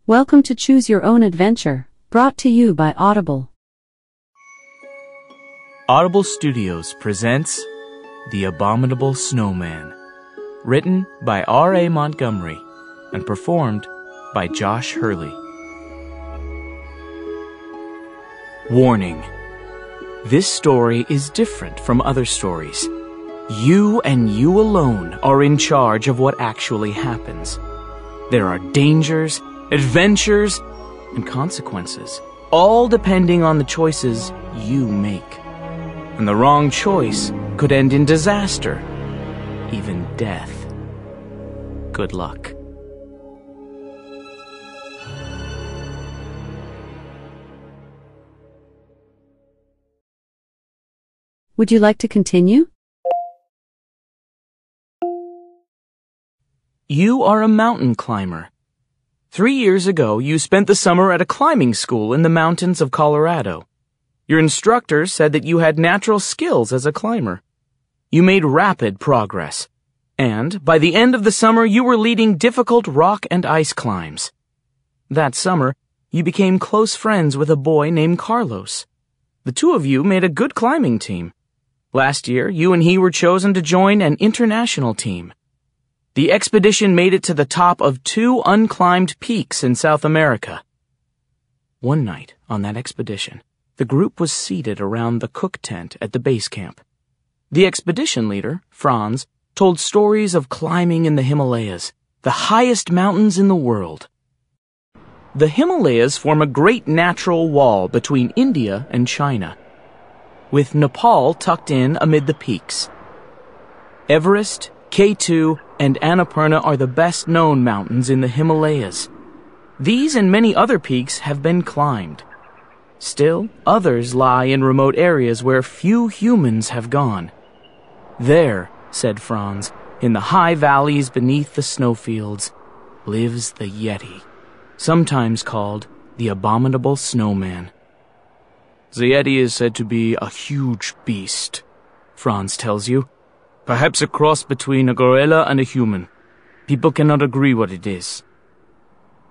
Welcome to Choose Your Own Adventure, brought to you by Audible. Audible Studios presents The Abominable Snowman, written by R.A. Montgomery and performed by Josh Hurley. Warning: this story is different from other stories. You and you alone are in charge of what actually happens. There are dangers, adventures, and consequences, all depending on the choices you make. And the wrong choice could end in disaster, even death. Good luck. Would you like to continue? You are a mountain climber. 3 years ago, you spent the summer at a climbing school in the mountains of Colorado. Your instructor said that you had natural skills as a climber. You made rapid progress, and by the end of the summer, you were leading difficult rock and ice climbs. That summer, you became close friends with a boy named Carlos. The two of you made a good climbing team. Last year, you and he were chosen to join an international team. The expedition made it to the top of 2 unclimbed peaks in South America. One night on that expedition, the group was seated around the cook tent at the base camp. The expedition leader, Franz, told stories of climbing in the Himalayas, the highest mountains in the world. The Himalayas form a great natural wall between India and China, with Nepal tucked in amid the peaks. Everest, K2, and Annapurna are the best-known mountains in the Himalayas. These and many other peaks have been climbed. Still, others lie in remote areas where few humans have gone. There, said Franz, in the high valleys beneath the snowfields, lives the Yeti, sometimes called the Abominable Snowman. The Yeti is said to be a huge beast, Franz tells you. Perhaps a cross between a gorilla and a human. People cannot agree what it is.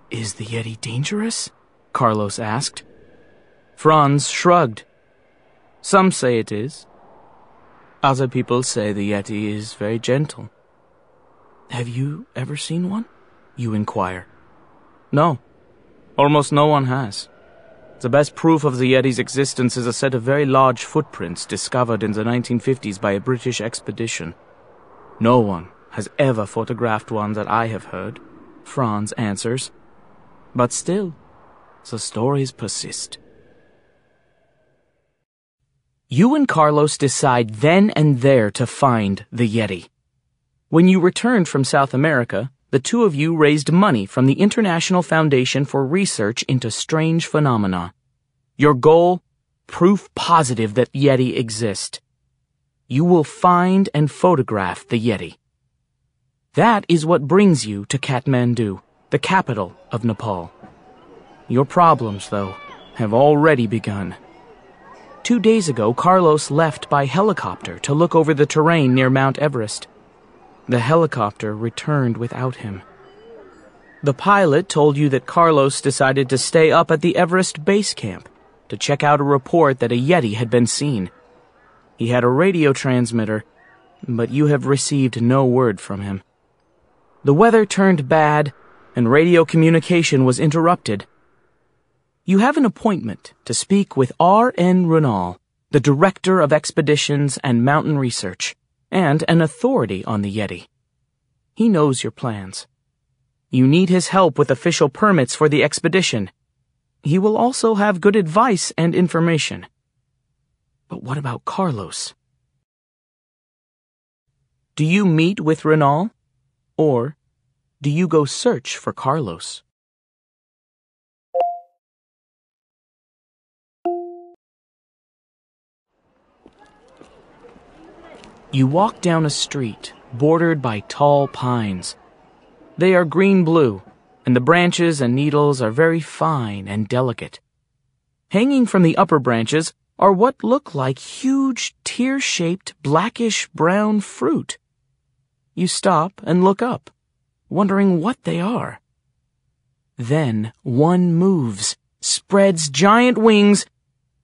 Is the Yeti dangerous? Carlos asked. Franz shrugged. Some say it is. Other people say the Yeti is very gentle. Have you ever seen one? You inquire. No. Almost no one has. The best proof of the Yeti's existence is a set of very large footprints discovered in the 1950s by a British expedition. No one has ever photographed one that I have heard, Franz answers. But still, the stories persist. You and Carlos decide then and there to find the Yeti. When you returned from South America, the two of you raised money from the International Foundation for Research into Strange Phenomena. Your goal? Proof positive that Yeti exist. You will find and photograph the Yeti. That is what brings you to Kathmandu, the capital of Nepal. Your problems, though, have already begun. 2 days ago, Carlos left by helicopter to look over the terrain near Mount Everest. The helicopter returned without him. The pilot told you that Carlos decided to stay up at the Everest base camp to check out a report that a Yeti had been seen. He had a radio transmitter, but you have received no word from him. The weather turned bad, and radio communication was interrupted. You have an appointment to speak with R.N. Renal, the Director of Expeditions and Mountain Research, and an authority on the Yeti. He knows your plans. You need his help with official permits for the expedition. He will also have good advice and information. But what about Carlos? Do you meet with Renal, or do you go search for Carlos? You walk down a street bordered by tall pines. They are green-blue, and the branches and needles are very fine and delicate. Hanging from the upper branches are what look like huge, tear-shaped, blackish-brown fruit. You stop and look up, wondering what they are. Then one moves, spreads giant wings,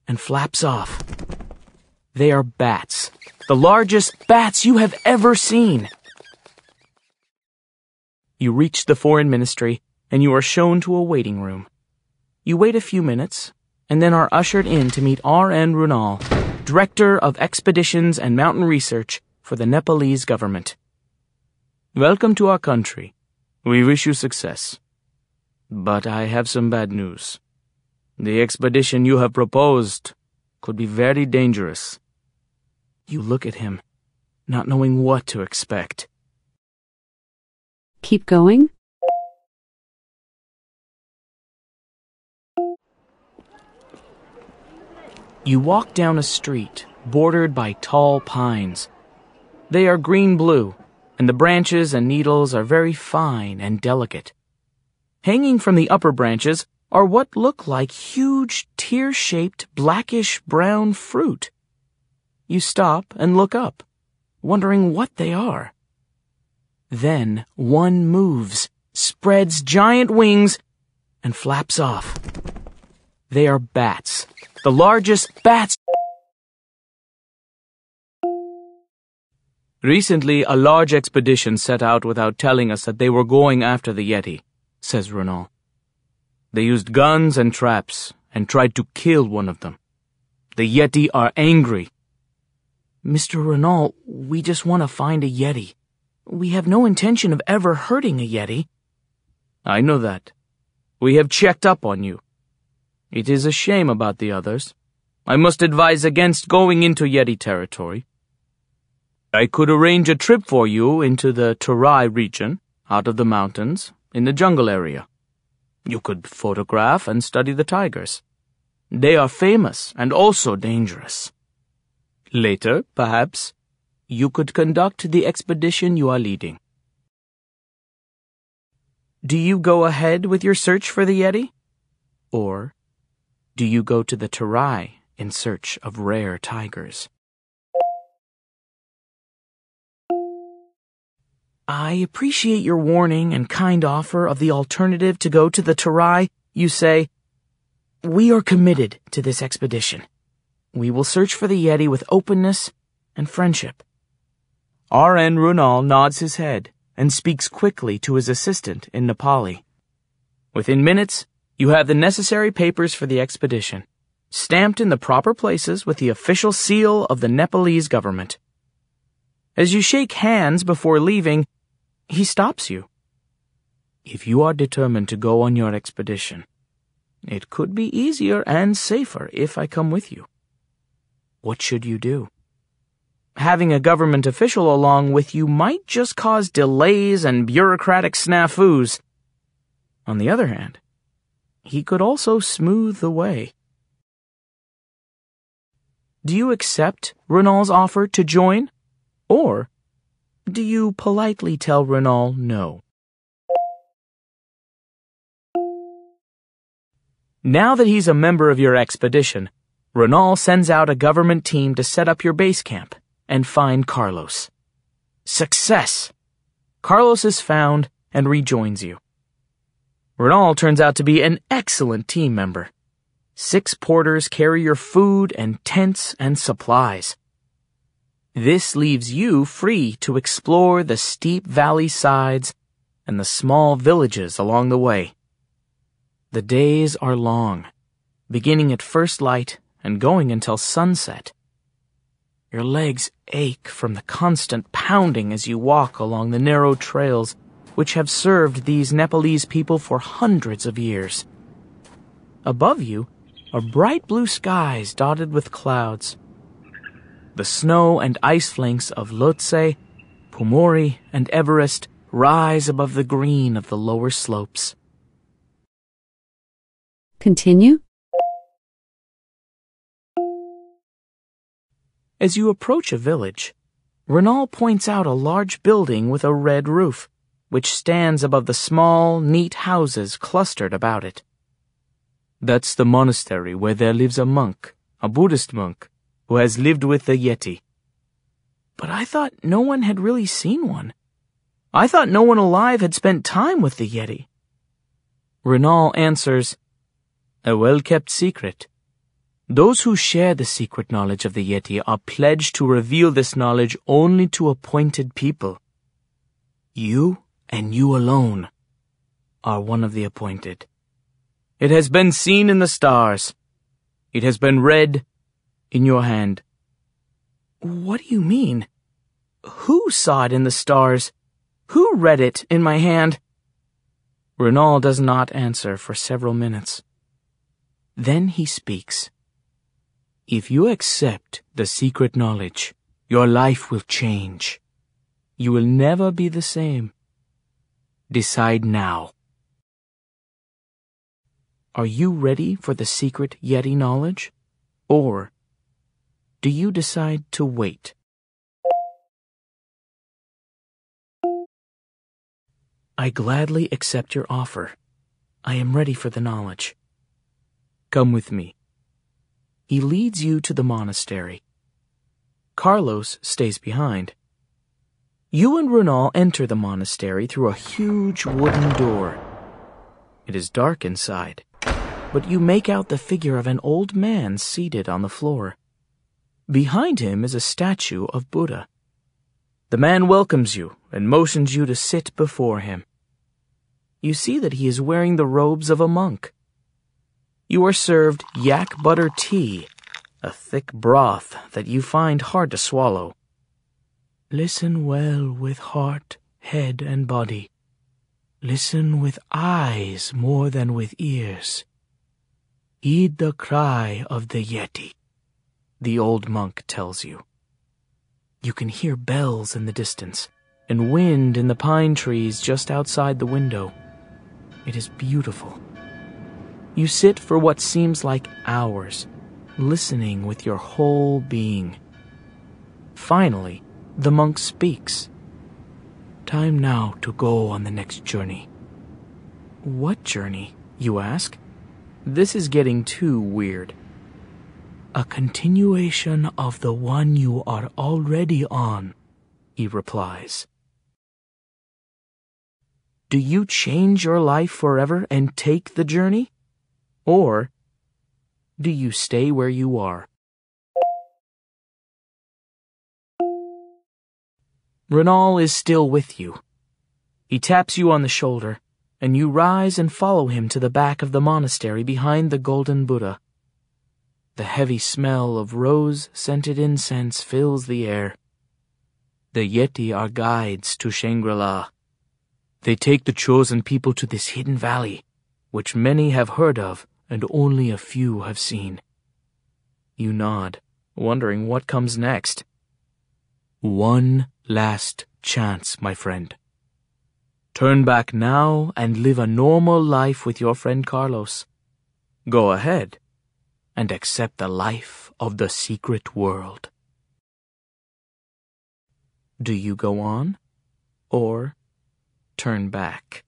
and flaps off. They are bats, the largest bats you have ever seen. You reach the foreign ministry, and you are shown to a waiting room. You wait a few minutes, and then are ushered in to meet R.N. Runal, Director of Expeditions and Mountain Research for the Nepalese government. Welcome to our country. We wish you success. But I have some bad news. The expedition you have proposed could be very dangerous. You look at him, not knowing what to expect. Keep going? You walk down a street bordered by tall pines. They are green-blue, and the branches and needles are very fine and delicate. Hanging from the upper branches are what look like huge, tear-shaped, blackish-brown fruit. You stop and look up, wondering what they are. Then one moves, spreads giant wings, and flaps off. They are bats, the largest bats. Recently, a large expedition set out without telling us that they were going after the Yeti, says Runal. They used guns and traps and tried to kill one of them. The Yeti are angry. Mr. Runal, we just want to find a Yeti. We have no intention of ever hurting a Yeti. I know that. We have checked up on you. It is a shame about the others. I must advise against going into Yeti territory. I could arrange a trip for you into the Terai region, out of the mountains, in the jungle area. You could photograph and study the tigers. They are famous and also dangerous. Later, perhaps, you could conduct the expedition you are leading. Do you go ahead with your search for the Yeti? Or do you go to the Terai in search of rare tigers? I appreciate your warning and kind offer of the alternative to go to the Terai. You say, we are committed to this expedition. We will search for the Yeti with openness and friendship. R.N. Runal nods his head and speaks quickly to his assistant in Nepali. Within minutes, you have the necessary papers for the expedition, stamped in the proper places with the official seal of the Nepalese government. As you shake hands before leaving, he stops you. If you are determined to go on your expedition, it could be easier and safer if I come with you. What should you do? Having a government official along with you might just cause delays and bureaucratic snafus. On the other hand, he could also smooth the way. Do you accept Runal's offer to join? Or do you politely tell Runal no? Now that he's a member of your expedition, Runal sends out a government team to set up your base camp and find Carlos. Success! Carlos is found and rejoins you. Runal turns out to be an excellent team member. 6 porters carry your food and tents and supplies. This leaves you free to explore the steep valley sides and the small villages along the way. The days are long, beginning at first light and going until sunset. Your legs ache from the constant pounding as you walk along the narrow trails which have served these Nepalese people for hundreds of years. Above you are bright blue skies dotted with clouds. The snow and ice flanks of Lhotse, Pumori, and Everest rise above the green of the lower slopes. Continue? As you approach a village, Runal points out a large building with a red roof, which stands above the small, neat houses clustered about it. That's the monastery where there lives a monk, a Buddhist monk, who has lived with the Yeti. But I thought no one had really seen one. I thought no one alive had spent time with the Yeti. Renal answers, "A well-kept secret. Those who share the secret knowledge of the Yeti are pledged to reveal this knowledge only to appointed people. You, and you alone, are one of the appointed. It has been seen in the stars. It has been read in your hand." "What do you mean? Who saw it in the stars? Who read it in my hand?" Renal does not answer for several minutes. Then he speaks. "If you accept the secret knowledge, your life will change. You will never be the same. Decide now." Are you ready for the secret Yeti knowledge? Or do you decide to wait? "I gladly accept your offer. I am ready for the knowledge. Come with me." He leads you to the monastery. Carlos stays behind. You and Renal enter the monastery through a huge wooden door. It is dark inside, but you make out the figure of an old man seated on the floor. Behind him is a statue of Buddha. The man welcomes you and motions you to sit before him. You see that he is wearing the robes of a monk. You are served yak butter tea, a thick broth that you find hard to swallow. Listen well with heart, head, and body. Listen with eyes more than with ears. Heed the cry of the Yeti, the old monk tells you. You can hear bells in the distance and wind in the pine trees just outside the window. It is beautiful. You sit for what seems like hours, listening with your whole being. Finally, the monk speaks. Time now to go on the next journey. What journey, you ask? This is getting too weird. A continuation of the one you are already on, he replies. Do you change your life forever and take the journey? Or do you stay where you are? Renal is still with you. He taps you on the shoulder, and you rise and follow him to the back of the monastery behind the golden Buddha. The heavy smell of rose-scented incense fills the air. The Yeti are guides to Shangri-La. They take the chosen people to this hidden valley, which many have heard of and only a few have seen. You nod, wondering what comes next. One last chance, my friend. Turn back now and live a normal life with your friend Carlos. Go ahead and accept the life of the secret world. Do you go on or turn back?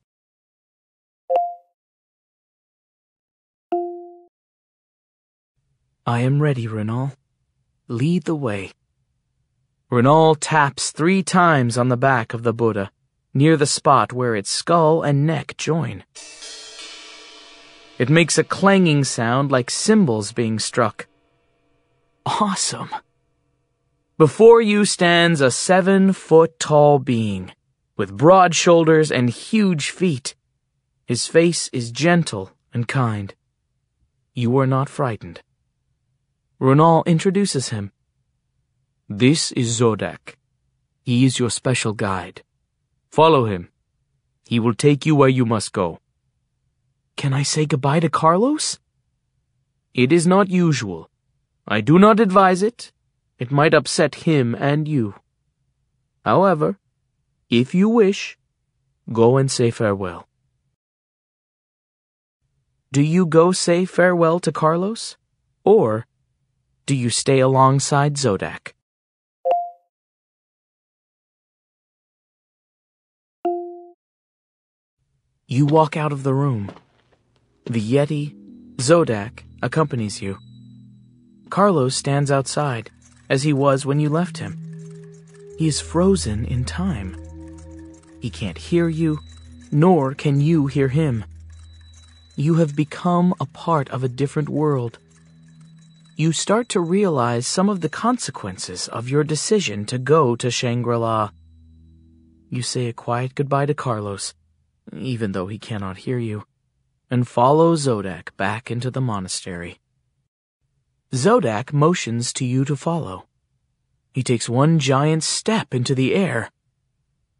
I am ready, Renal. Lead the way. Renal taps 3 times on the back of the Buddha, near the spot where its skull and neck join. It makes a clanging sound like cymbals being struck. Awesome! Before you stands a 7-foot-tall being, with broad shoulders and huge feet. His face is gentle and kind. You are not frightened. Renal introduces him. This is Zodak. He is your special guide. Follow him. He will take you where you must go. Can I say goodbye to Carlos? It is not usual. I do not advise it. It might upset him and you. However, if you wish, go and say farewell. Do you go say farewell to Carlos? Or do you stay alongside Zodak? You walk out of the room. The Yeti, Zodak, accompanies you. Carlos stands outside, as he was when you left him. He is frozen in time. He can't hear you, nor can you hear him. You have become a part of a different world. You start to realize some of the consequences of your decision to go to Shangri-La. You say a quiet goodbye to Carlos, even though he cannot hear you, and follow Zodak back into the monastery. Zodak motions to you to follow. He takes one giant step into the air.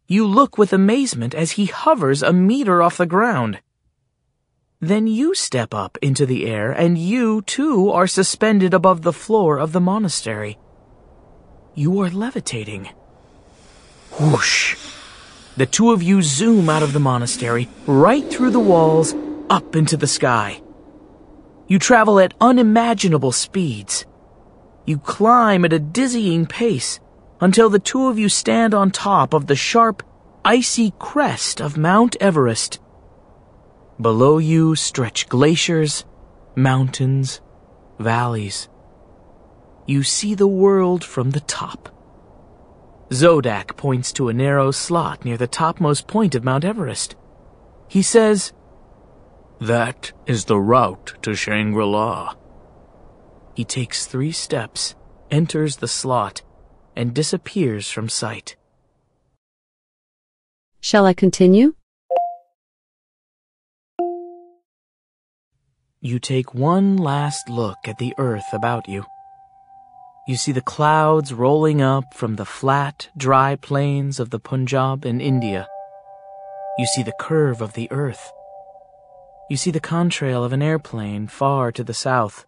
You look with amazement as he hovers a meter off the ground. Then you step up into the air, and you, too, are suspended above the floor of the monastery. You are levitating. Whoosh! The two of you zoom out of the monastery, right through the walls, up into the sky. You travel at unimaginable speeds. You climb at a dizzying pace until the two of you stand on top of the sharp, icy crest of Mount Everest. Below you stretch glaciers, mountains, valleys. You see the world from the top. Zodak points to a narrow slot near the topmost point of Mount Everest. He says, "That is the route to Shangri-La." He takes 3 steps, enters the slot, and disappears from sight. Shall I continue? You take one last look at the earth about you. You see the clouds rolling up from the flat, dry plains of the Punjab in India. You see the curve of the earth. You see the contrail of an airplane far to the south.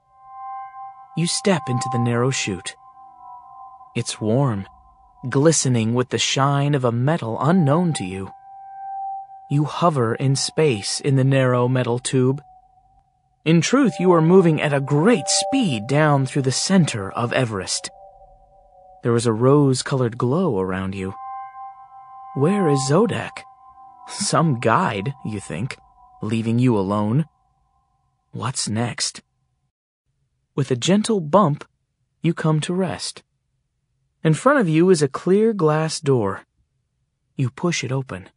You step into the narrow chute. It's warm, glistening with the shine of a metal unknown to you. You hover in space in the narrow metal tube. In truth, you are moving at a great speed down through the center of Everest. There is a rose-colored glow around you. Where is Zodak? Some guide, you think, leaving you alone. What's next? With a gentle bump, you come to rest. In front of you is a clear glass door. You push it open.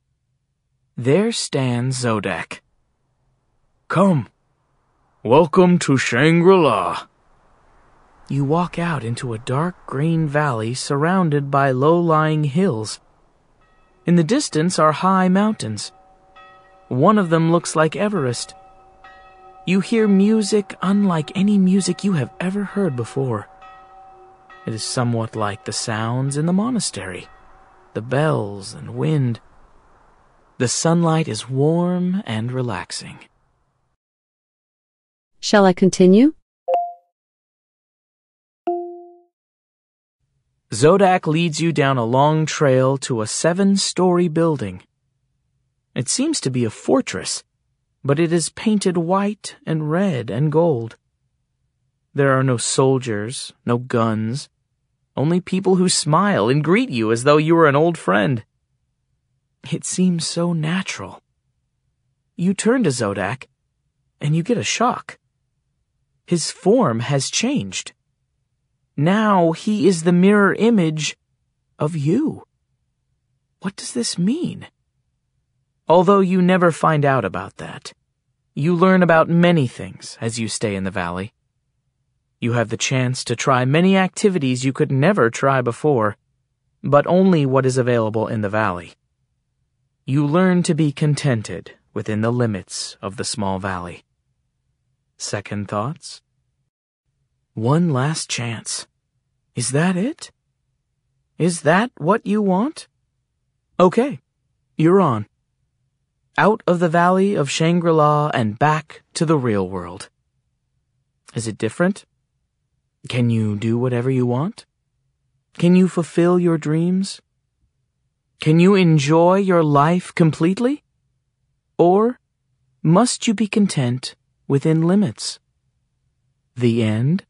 There stands Zodak. "Come. Welcome to Shangri-La." You walk out into a dark green valley surrounded by low-lying hills. In the distance are high mountains. One of them looks like Everest. You hear music unlike any music you have ever heard before. It is somewhat like the sounds in the monastery, the bells and wind. The sunlight is warm and relaxing. Shall I continue? Zodak leads you down a long trail to a 7-story building. It seems to be a fortress, but it is painted white and red and gold. There are no soldiers, no guns, only people who smile and greet you as though you were an old friend. It seems so natural. You turn to Zodak, and you get a shock. His form has changed. Now he is the mirror image of you. What does this mean? Although you never find out about that, you learn about many things as you stay in the valley. You have the chance to try many activities you could never try before, but only what is available in the valley. You learn to be contented within the limits of the small valley. Second thoughts? One last chance. Is that it? Is that what you want? Okay, you're on. Out of the valley of Shangri-La and back to the real world. Is it different? Can you do whatever you want? Can you fulfill your dreams? Can you enjoy your life completely? Or must you be content within limits? The end.